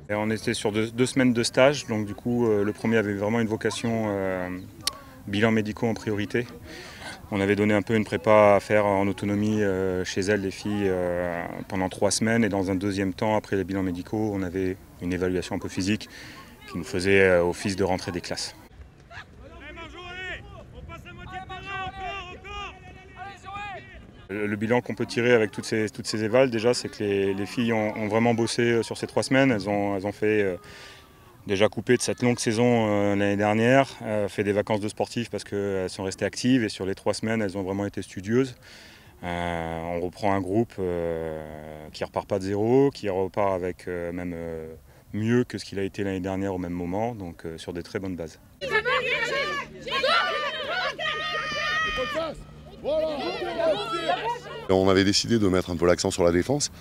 Et on était sur deux semaines de stage, donc du coup le premier avait vraiment une vocation bilan médicaux en priorité. On avait donné un peu une prépa à faire en autonomie chez elles, les filles, pendant 3 semaines. Et dans un deuxième temps, après les bilans médicaux, on avait une évaluation un peu physique qui nous faisait office de rentrée des classes. Le bilan qu'on peut tirer avec toutes ces évals, déjà, c'est que les filles ont vraiment bossé sur ces 3 semaines. Elles ont fait déjà coupé de cette longue saison l'année dernière, fait des vacances de sportifs parce qu'elles sont restées actives et sur les 3 semaines, elles ont vraiment été studieuses. On reprend un groupe qui repart pas de zéro, qui repart avec même mieux que ce qu'il a été l'année dernière au même moment, donc sur des très bonnes bases. On avait décidé de mettre un peu l'accent sur la défense.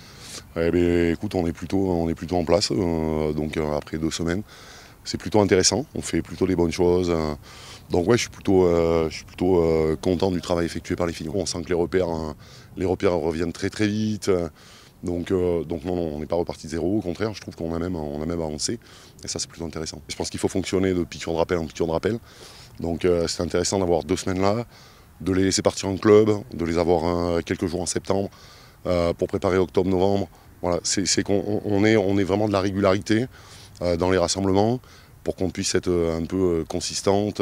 Eh bien, écoute, on est plutôt en place, donc après 2 semaines. C'est plutôt intéressant, on fait plutôt les bonnes choses. Donc ouais, je suis plutôt content du travail effectué par les filles. On sent que les repères reviennent très très vite. Donc non, on n'est pas reparti de zéro, au contraire, je trouve qu'on a même avancé. Et ça, c'est plutôt intéressant. Je pense qu'il faut fonctionner de piqûre de rappel en piqûre de rappel. Donc c'est intéressant d'avoir 2 semaines là, de les laisser partir en club, de les avoir quelques jours en septembre pour préparer octobre-novembre. Voilà, c'est qu'on est vraiment de la régularité dans les rassemblements pour qu'on puisse être un peu consistante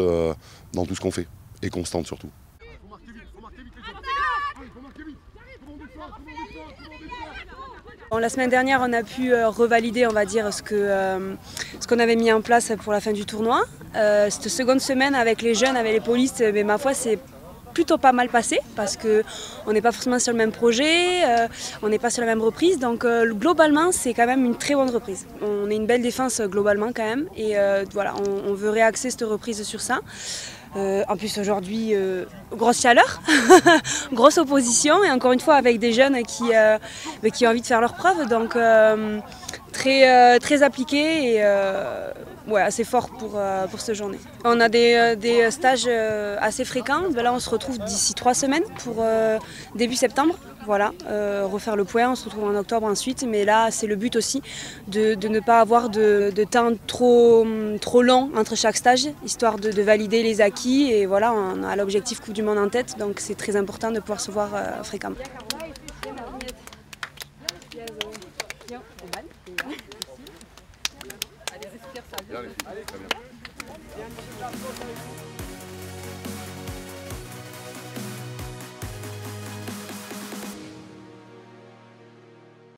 dans tout ce qu'on fait, et constante surtout. Bon, la semaine dernière, on a pu revalider, on va dire, ce qu'on avait mis en place pour la fin du tournoi. Cette seconde semaine avec les jeunes, avec les polices, mais ma foi, c'est plutôt pas mal passé parce qu'on n'est pas forcément sur le même projet, on n'est pas sur la même reprise, donc globalement c'est quand même une très bonne reprise. On est une belle défense globalement quand même et voilà, on veut réaxer cette reprise sur ça. En plus aujourd'hui, grosse chaleur, grosse opposition et encore une fois avec des jeunes qui ont envie de faire leurs preuves, donc très appliqué et ouais, assez fort pour cette journée. On a des stages assez fréquents. Là, on se retrouve d'ici 3 semaines pour début septembre. Voilà, refaire le point, on se retrouve en octobre ensuite. Mais là, c'est le but aussi de ne pas avoir de temps trop long entre chaque stage, histoire de valider les acquis. Et voilà, on a l'objectif Coupe du Monde en tête, donc c'est très important de pouvoir se voir fréquemment. Allez, respire, ça vient. Allez, très bien.